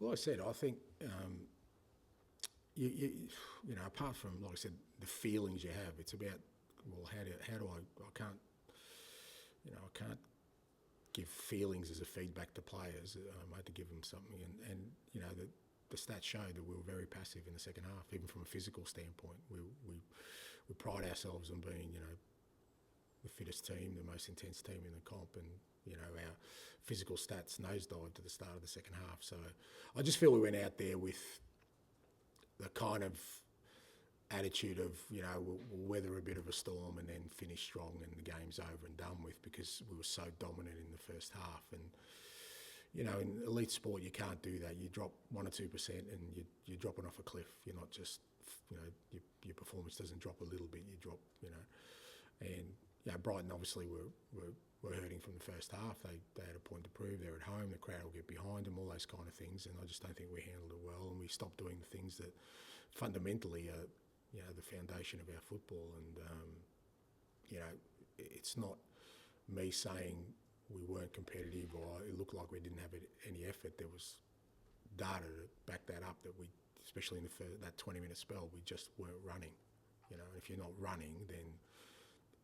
Well, I said, I think you know, apart from, like I said, the feelings you have, it's about, well, how do I can't, you know, I can't give feelings as a feedback to players. I had to give them something, and you know, the stats showed that we were very passive in the second half, even from a physical standpoint. We pride ourselves on being, you know, the fittest team, the most intense team in the comp, and you know, our physical stats nosedived to the start of the second half. So I just feel we went out there with the kind of attitude of, you know, we'll weather a bit of a storm and then finish strong and the game's over and done with, because we were so dominant in the first half. And you know, in elite sport you can't do that. You drop 1 or 2% and you're dropping off a cliff. You're not just, you know, your performance doesn't drop a little bit, you drop, you know. And you know, Brighton obviously were hurting from the first half. They had a point to prove. They're at home. The crowd will get behind them. All those kind of things. And I just don't think we handled it well. And we stopped doing the things that fundamentally are, you know, the foundation of our football. And you know, it's not me saying we weren't competitive or it looked like we didn't have any effort. There was data to back that up. That we, especially in that 20-minute spell, we just weren't running. You know, if you're not running, then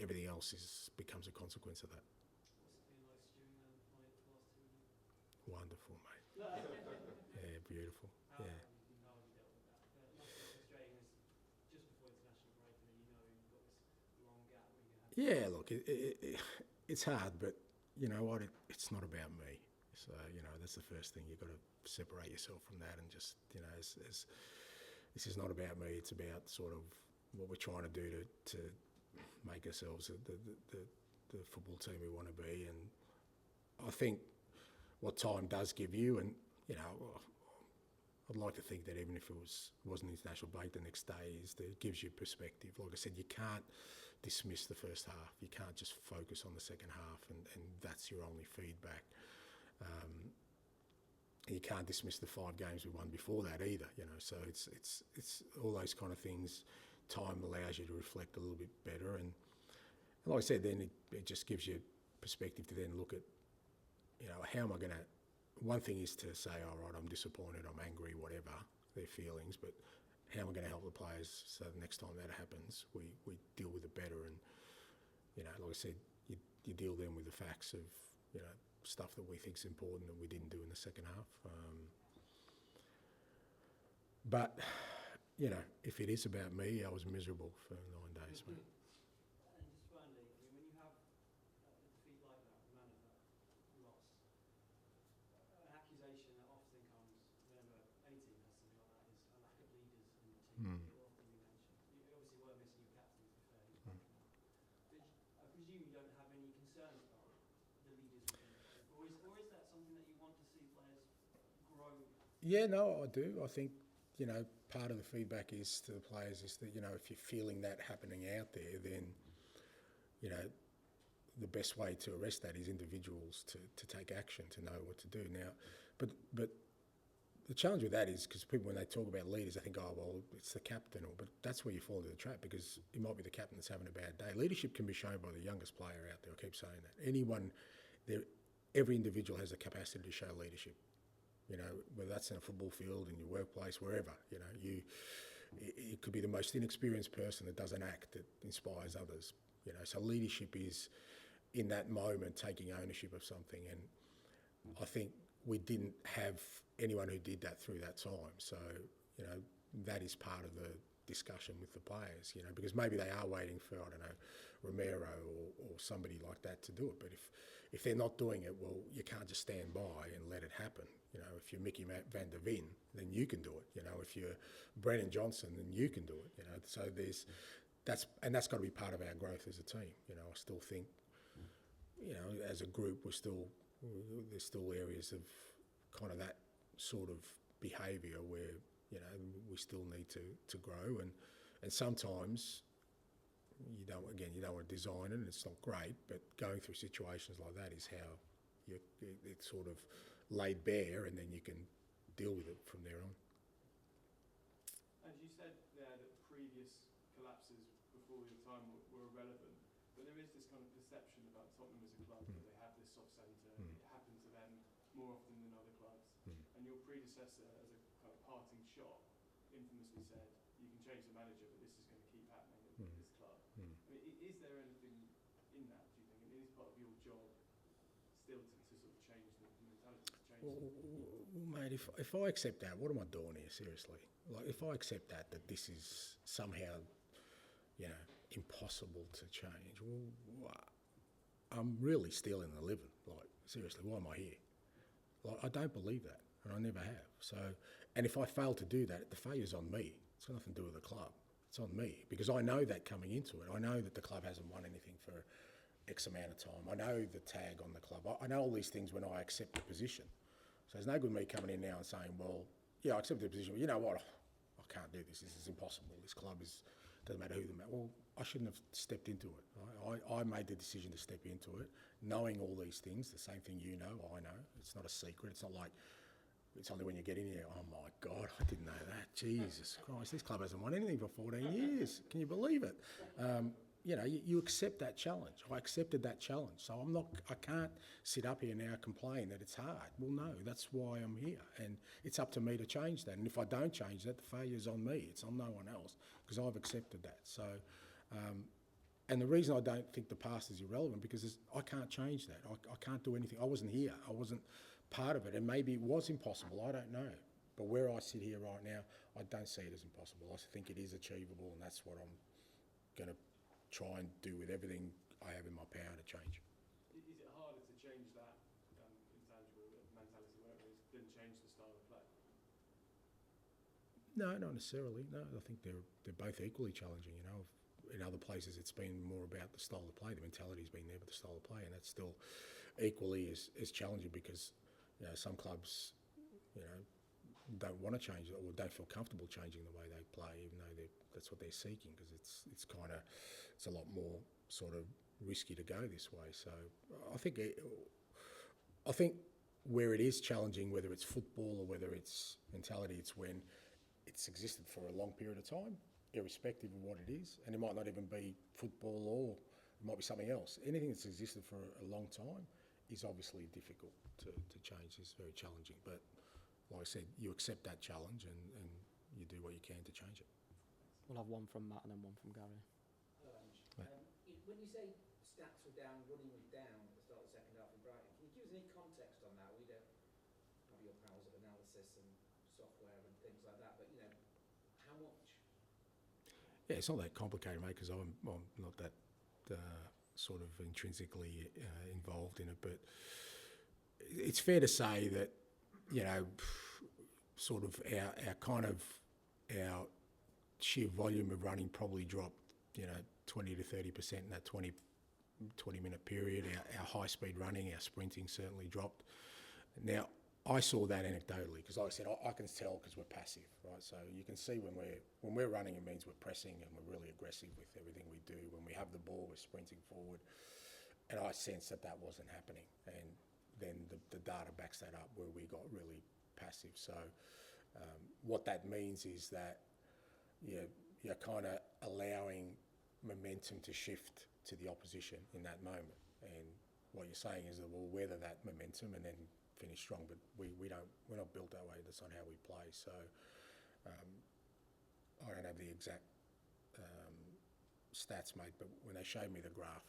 everything else becomes a consequence of that. What's it been like stewing the last 2 years? Wonderful, mate. Yeah, beautiful. How Yeah. have you dealt with that? It must be frustrating as just before international break, and then you know you've got this long gap where you have. Yeah, look, it's hard, but you know what? It's not about me. So you know, that's the first thing. You've got to separate yourself from that and just, you know, as this is not about me. It's about sort of what we're trying to do to make ourselves the football team we want to be. And I think what time does give you, and you know, I'd like to think that even if it wasn't international break, the next day it gives you perspective. Like I said, you can't dismiss the first half. You can't just focus on the second half, and that's your only feedback. And you can't dismiss the 5 games we won before that either. You know, so it's all those kind of things. Time allows you to reflect a little bit better, and like I said, then it just gives you perspective to then look at, you know, how am I going to. One thing is to say, all right, I'm disappointed, I'm angry, whatever their feelings, but how am I going to help the players so the next time that happens, we deal with it better. And you know, like I said, you deal then with the facts of, you know, stuff that we think is important that we didn't do in the second half. But you know, if it is about me, I was miserable for 9 days, mate. And just finally, I mean, when you have a defeat like that, a man of that loss, an accusation that often comes whenever any team has something like that is a lack of leaders in the team. It will often be mentioned. You obviously were missing your captain, to be fair. He was back now. But I presume you don't have any concerns about the leaders within the group, or is that something that you want to see players grow? Yeah, no, I do. I think, you know, part of the feedback is to the players is that, you know, if you're feeling that happening out there, then, you know, the best way to arrest that is individuals to take action, to know what to do. Now, but the challenge with that is because people, when they talk about leaders, they think, oh, well, it's the captain. But that's where you fall into the trap, because it might be the captain that's having a bad day. Leadership can be shown by the youngest player out there. I keep saying that. Every individual has the capacity to show leadership. You know, whether that's in a football field, in your workplace, wherever, you know, it could be the most inexperienced person that does an act that inspires others, you know. So leadership is, in that moment, taking ownership of something. And I think we didn't have anyone who did that through that time. So, you know, that is part of the discussion with the players, you know, because maybe they are waiting for, I don't know, Romero or somebody like that to do it. But if they're not doing it, well, you can't just stand by and let it happen. You know, if you're Mickey van der Ven, then you can do it. You know, if you're Brennan Johnson, then you can do it. You know, so that's got to be part of our growth as a team. You know, I still think, you know, as a group, there's still areas of kind of that sort of behaviour where, you know, we still need to grow, and sometimes you don't want to design it, and it's not great, but going through situations like that is how it's sort of laid bare, and then you can deal with it from there on. As you said there, that previous collapses before your time were irrelevant, but there is this kind of perception about Tottenham as a club that they have this soft centre. It happens to them more often than other clubs. And your predecessor, as a kind of parting shot, infamously said, "You can change the manager, but this is going to keep happening at this club." I mean, is there anything in that? Do you think? And it is part of your job still to sort of change the mentality, to change. Well, mate, if I accept that, what am I doing here? Seriously, like if I accept that this is somehow, impossible to change, well, I'm really stealing the living. Like seriously, why am I here? Like I don't believe that, and I never have. So, and if I fail to do that, the failure's on me. It's got nothing to do with the club. It's on me because I know that coming into it. I know that the club hasn't won anything for X amount of time. I know the tag on the club. I know all these things when I accept the position. So it's no good me coming in now and saying, well, yeah, I accept the position, but you know what? I can't do this. This is impossible. This club doesn't matter who the man. Well, I shouldn't have stepped into it. I made the decision to step into it, knowing all these things, the same thing you know, I know. It's not a secret. It's not like it's only when you get in here, oh my God, I didn't know that. Jesus Christ, this club hasn't won anything for 14 years. Can you believe it? You accept that challenge. I accepted that challenge. So I can't sit up here now and complain that it's hard. Well, no, that's why I'm here. And it's up to me to change that. And if I don't change that, the failure's on me. It's on no one else because I've accepted that. So, and the reason I don't think the past is irrelevant because I can't change that. I can't do anything. I wasn't here. I wasn't part of it. And maybe it was impossible. I don't know. But where I sit here right now, I don't see it as impossible. I think it is achievable, and that's what I'm going to try and do with everything I have in my power to change. Is it harder to change that intangible mentality, whatever it is, than change the style of play? No, not necessarily. No, I think they're both equally challenging. In other places it's been more about the style of play. The mentality's been there, but the style of play, and that's still equally as challenging because some clubs, don't want to change it or don't feel comfortable changing the way they play, even though that's what they're seeking because it's a lot more sort of risky to go this way. So I think where it is challenging, whether it's football or whether it's mentality, it's when it's existed for a long period of time, irrespective of what it is, and it might not even be football or it might be something else. Anything that's existed for a long time is obviously difficult to change. It's very challenging, but like I said, you accept that challenge and you do what you can to change it. We'll have one from Matt and then one from Gary. Hello, Ange. Right. When you say stats were down, running was down at the start of the second half in Brighton, can you give us any context on that? We don't have your powers of analysis and software and things like that, but how much? Yeah, it's not that complicated, mate, because I'm not that sort of intrinsically involved in it, but it's fair to say that sort of our sheer volume of running probably dropped 20 to 30% in that 20 minute period. Our high speed running, our sprinting certainly dropped. Now I saw that anecdotally because, like I said, I can tell because we're passive, right? So you can see when we're running, it means we're pressing and we're really aggressive with everything we do. When we have the ball, we're sprinting forward, and I sensed that wasn't happening. And then the data backs that up where we got really passive. So what that means is that you're kind of allowing momentum to shift to the opposition in that moment. And what you're saying is that we'll weather that momentum and then finish strong. But we're not built that way. That's not how we play. So I don't have the exact stats, mate. But when they showed me the graph,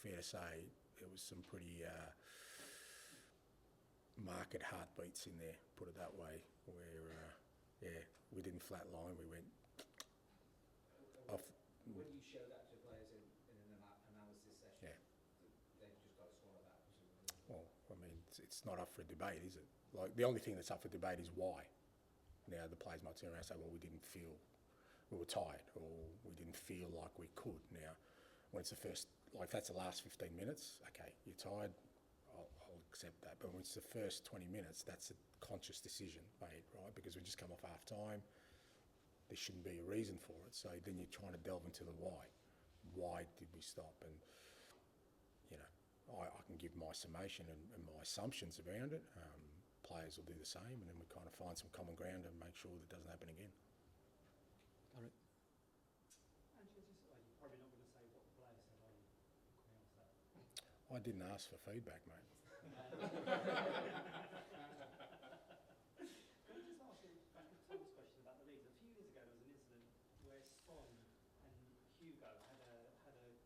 fair to say there was some pretty market heartbeats in there, put it that way, where we didn't flatline, we went off. When you show that to players in an analysis session, they've just got to swallow that, presumably. Well, I mean, it's not up for debate, is it? Like, the only thing that's up for debate is why. Now, the players might turn around and say, well, we were tired, or we didn't feel like we could. Now, when it's the first, like, if that's the last 15 minutes, okay, you're tired, I'll accept that. But when it's the first 20 minutes, that's a conscious decision made, right? Because we just come off half time. There shouldn't be a reason for it. So then you're trying to delve into the why. Why did we stop? And, I can give my summation and my assumptions around it. Players will do the same, and then we kind of find some common ground and make sure that doesn't happen again. Gary? Ange, you're probably not going to say what the player said, are you? Can we answer that? I didn't ask for feedback, mate. Son and Hugo had a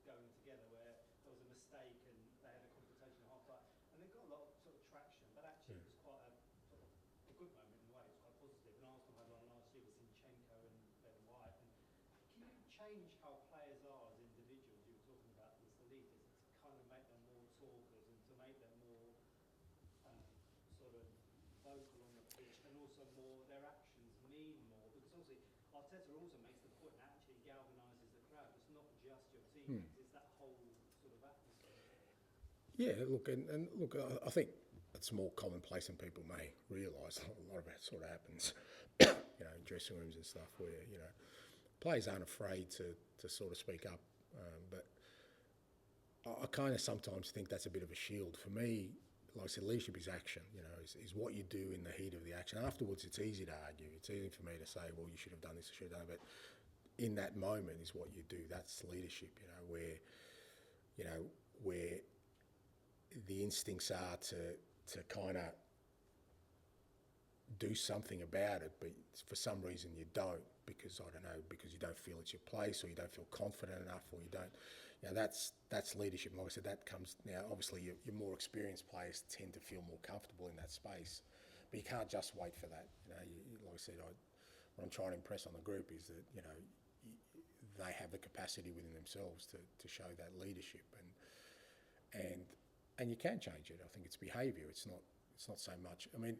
going together where there was a mistake and they had a confrontation at half time, and they got a lot of sort of traction. But actually, it was quite a sort of a good moment in a way. It was quite positive. And Arsenal had one last year with Zinchenko and Ben White. And can you change how players are as individuals? You were talking about this, the leaders, to kind of make them more talkers and to make them more sort of vocal on the pitch, and also more their actions mean more, because obviously Arteta also makes the point that actually galvanises the crowd. It's not just your teammates; it's that whole sort of atmosphere. Yeah, look, and look, I think it's more commonplace than people may realise. A lot of it sort of happens, you know, in dressing rooms and stuff, where you know players aren't afraid to sort of speak up. But I kind of sometimes think that's a bit of a shield for me. Like I said, leadership is action. You know, is what you do in the heat of the action. Afterwards, it's easy to argue. It's easy for me to say, well, you should have done this, you should have done that. But in that moment is what you do. That's leadership. You know, where the instincts are to kind of do something about it, but for some reason you don't, because I don't know, because you don't feel it's your place, or you don't feel confident enough, or you don't. You know, that's leadership. And like I said, that comes now. Obviously, your more experienced players tend to feel more comfortable in that space, but you can't just wait for that. You know, like I said, what I'm trying to impress on the group is that you know they have the capacity within themselves to show that leadership, and you can change it. I think it's behaviour. It's not so much. I mean,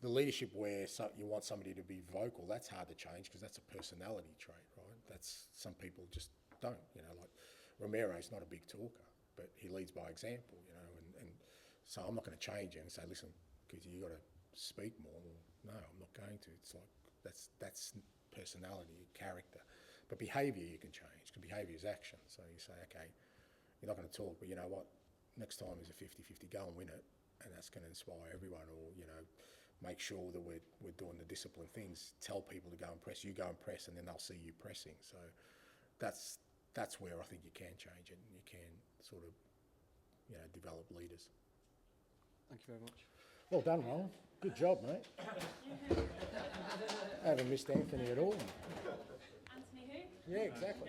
the leadership where you want somebody to be vocal, that's hard to change because that's a personality trait, right? That's some people just don't. You know, like Romero's not a big talker, but he leads by example. You know, and so I'm not going to change it and say, listen, because you got to speak more. Well, no, I'm not going to. It's like that's personality, character, but behaviour you can change. Because behaviour is action. So you say, okay, you're not going to talk, but you know what? Next time is a 50-50, go and win it, and that's going to inspire everyone. Or you know, make sure that we're doing the disciplined things. Tell people to go and press. You go and press, and then they'll see you pressing. So that's where I think you can change it, and you can sort of develop leaders. Thank you very much. Well done, Ron. Good job, mate. I haven't missed Anthony at all. Anthony who? Yeah, exactly.